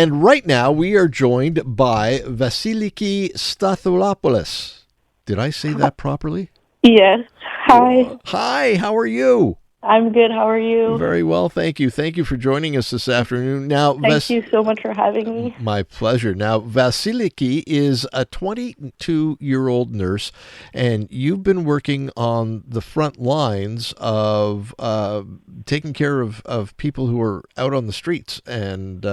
And right now we are joined by Vassiliki Stathopoulos. Did I say that properly? Yes. Hi. Hi, how are you? I'm good. How are you? Very well, thank you. Thank you for joining us this afternoon. Now, Thank you so much for having me. my pleasure. Now, Vassiliki is a 22-year-old nurse, and you've been working on the front lines of taking care of people who are out on the streets and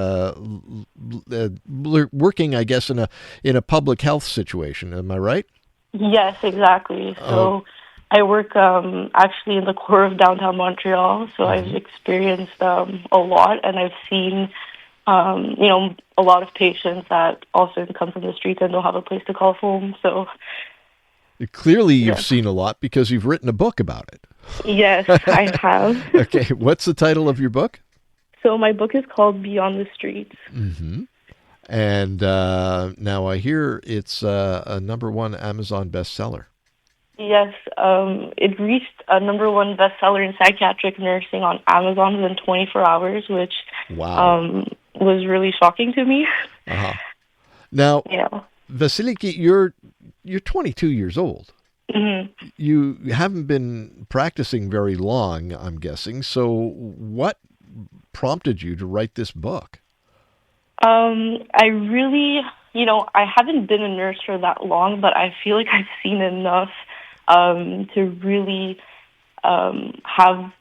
working, I guess, in a public health situation. Am I right? Yes, exactly. Oh. So I work actually in the core of downtown Montreal. So I've Mhm. experienced a lot, and I've seen a lot of patients that also come from the streets and don't have a place to call home. So Clearly, you've yeah. seen a lot because you've written a book about it. Yes, I have. Okay, what's the title of your book? So my book is called Beyond the Streets. Mm-hmm. And now I hear it's a number one Amazon bestseller. Yes, it reached a number one bestseller in psychiatric nursing on Amazon within 24 hours, which Wow. was really shocking to me. Uh-huh. Now, Yeah. Vassiliki, you're 22 years old. hmm You haven't been practicing very long, I'm guessing. So, what prompted you to write this book? I really, I haven't been a nurse for that long, but I feel like I've seen enough to really have,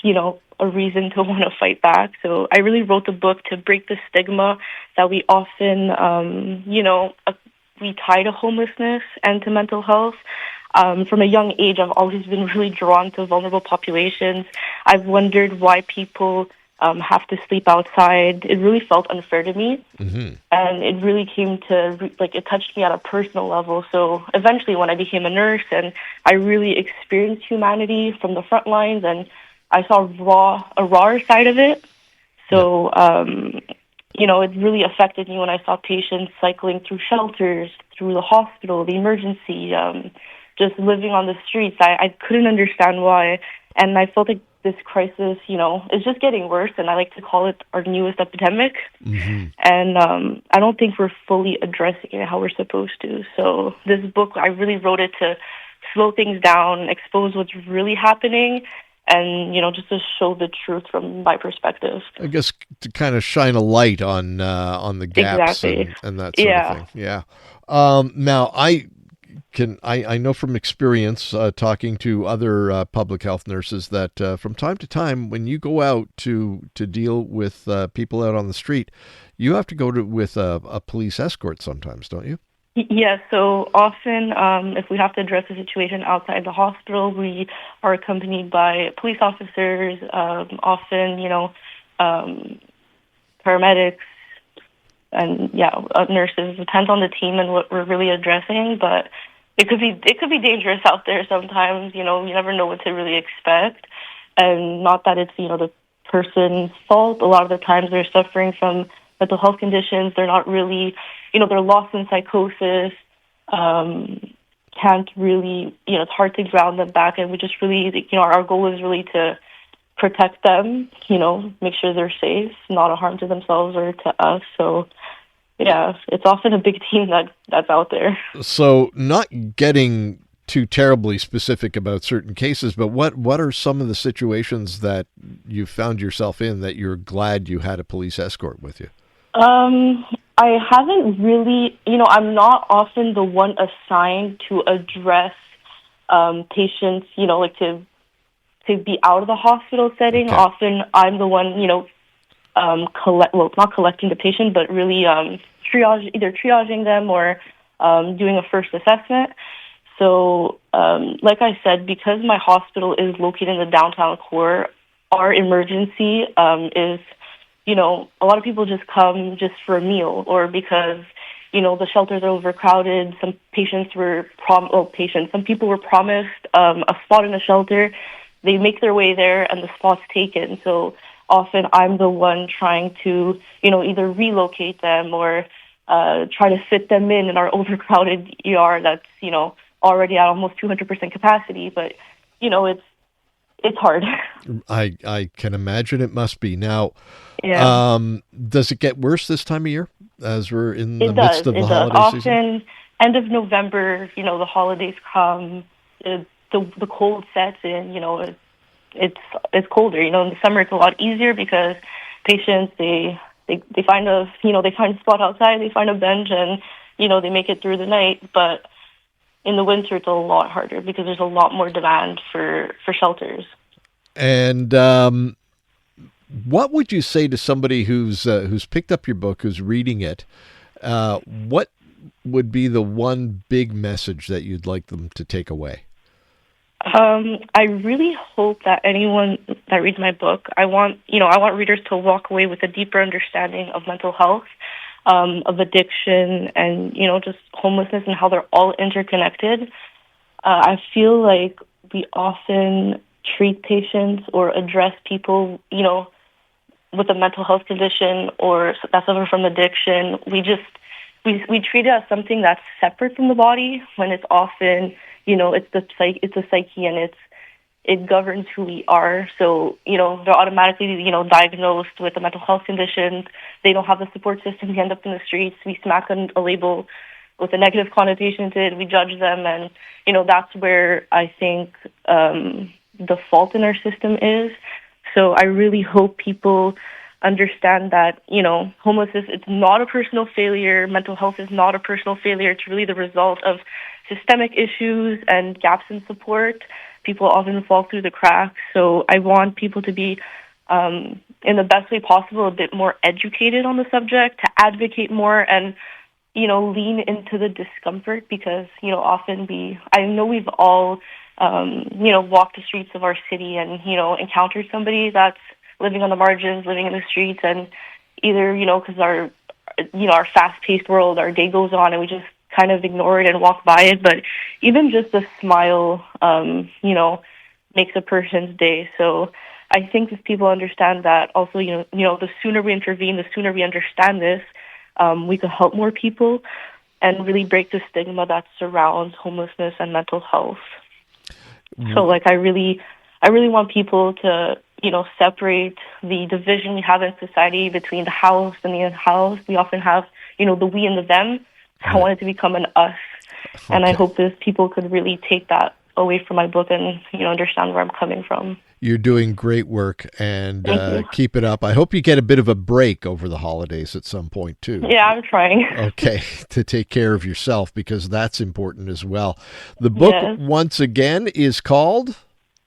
a reason to want to fight back. So I really wrote the book to break the stigma that we often, we tie to homelessness and to mental health. From a young age, I've always been really drawn to vulnerable populations. I've wondered why people have to sleep outside. It really felt unfair to me. Mm-hmm. And it really came to, it touched me at a personal level. So eventually when I became a nurse and I really experienced humanity from the front lines and I saw a rawer side of it. Yeah. So, it really affected me when I saw patients cycling through shelters, through the hospital, the emergency, just living on the streets. I couldn't understand why. And I felt like this crisis, is just getting worse, and I like to call it our newest epidemic. Mm-hmm. And I don't think we're fully addressing it how we're supposed to. So this book, I really wrote it to slow things down, expose what's really happening, and, just to show the truth from my perspective. I guess to kind of shine a light on the gaps Exactly. and that sort of Yeah. thing. Yeah. Now I know from experience talking to other public health nurses that from time to time when you go out to deal with people out on the street, you have to go with a police escort sometimes, don't you? Yeah, so often if we have to address a situation outside the hospital, we are accompanied by police officers, often, paramedics, and nurses. It depends on the team and what we're really addressing, but it could be dangerous out there sometimes. You never know what to really expect, and not that it's the person's fault. A lot of the times they're suffering from mental health conditions. They're not really, they're lost in psychosis. Can't really, it's hard to ground them back, and we just really, our goal is really to protect them. Make sure they're safe, not a harm to themselves or to us. So. Yeah, it's often a big team that's out there. So, not getting too terribly specific about certain cases, but what are some of the situations that you found yourself in that you're glad you had a police escort with you? I haven't really, I'm not often the one assigned to address patients, like to be out of the hospital setting. Okay. Often I'm the one, not collecting the patient, but really either triaging them or doing a first assessment. So, like I said, because my hospital is located in the downtown core, our emergency is, a lot of people just come just for a meal or because, the shelters are overcrowded. Some patients were some people were promised a spot in a shelter. They make their way there and the spot's taken. So often I'm the one trying to, either relocate them or try to fit them in our overcrowded ER that's, already at almost 200% capacity. But, it's hard. I can imagine it must be. Now, Yeah. does it get worse this time of year? as we're in It the does. midst of It the does. holiday season? Often, end of November, the holidays come, the cold sets in. It's colder. In the summer it's a lot easier because patients they find they find a spot outside, they find a bench, and they make it through the night. But in the winter it's a lot harder because there's a lot more demand for shelters. And what would you say to somebody who's picked up your book, who's reading it? What would be the one big message that you'd like them to take away? I really hope that anyone that reads my book, I want readers to walk away with a deeper understanding of mental health, of addiction, and just homelessness and how they're all interconnected. I feel like we often treat patients or address people, with a mental health condition or that suffer from addiction. We treat it as something that's separate from the body when it's often, it's the psyche and it governs who we are. So, they're automatically, diagnosed with a mental health condition. They don't have the support system. They end up in the streets. We smack a label with a negative connotation to it. We judge them. And, that's where I think the fault in our system is. So I really hope people understand that, homelessness, it's not a personal failure. Mental health is not a personal failure. It's really the result of systemic issues and gaps in support. People often fall through the cracks. So I want people to be, in the best way possible, a bit more educated on the subject, to advocate more and, lean into the discomfort because, often I know we've all, walked the streets of our city and, encountered somebody that's living on the margins, living in the streets, and either, because our fast-paced world, our day goes on and we just kind of ignore it and walk by it, but even just a smile, makes a person's day. So I think if people understand that, also, the sooner we intervene, the sooner we understand this, we could help more people and really break the stigma that surrounds homelessness and mental health. So, I really want people to, separate the division we have in society between the house and the in-house. We often have, the we and the them. I want it to become an us. Okay. And I hope that people could really take that away from my book and, understand where I'm coming from. You're doing great work, and keep it up. I hope you get a bit of a break over the holidays at some point, too. Yeah, I'm trying. Okay, to take care of yourself, because that's important as well. The book, once again, is called?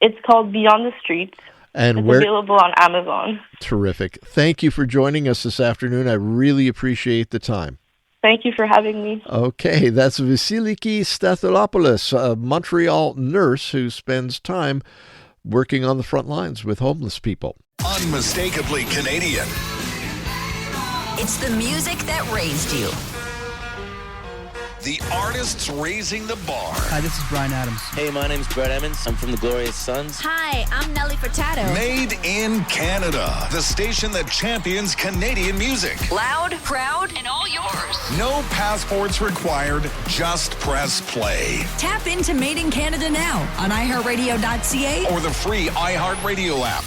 It's called Beyond the Streets. And it's available on Amazon. Terrific. Thank you for joining us this afternoon. I really appreciate the time. Thank you for having me. Okay, that's Vassiliki Stathopoulos, a Montreal nurse who spends time working on the front lines with homeless people. Unmistakably Canadian. It's the music that raised you. The artists raising the bar. Hi, this is Brian Adams. Hey, my name's Brett Emmons. I'm from the Glorious Sons. Hi, I'm Nelly Furtado. Made in Canada. The station that champions Canadian music. Loud, proud, and all yours. No passports required. Just press play. Tap into Made in Canada now on iHeartRadio.ca or the free iHeartRadio app.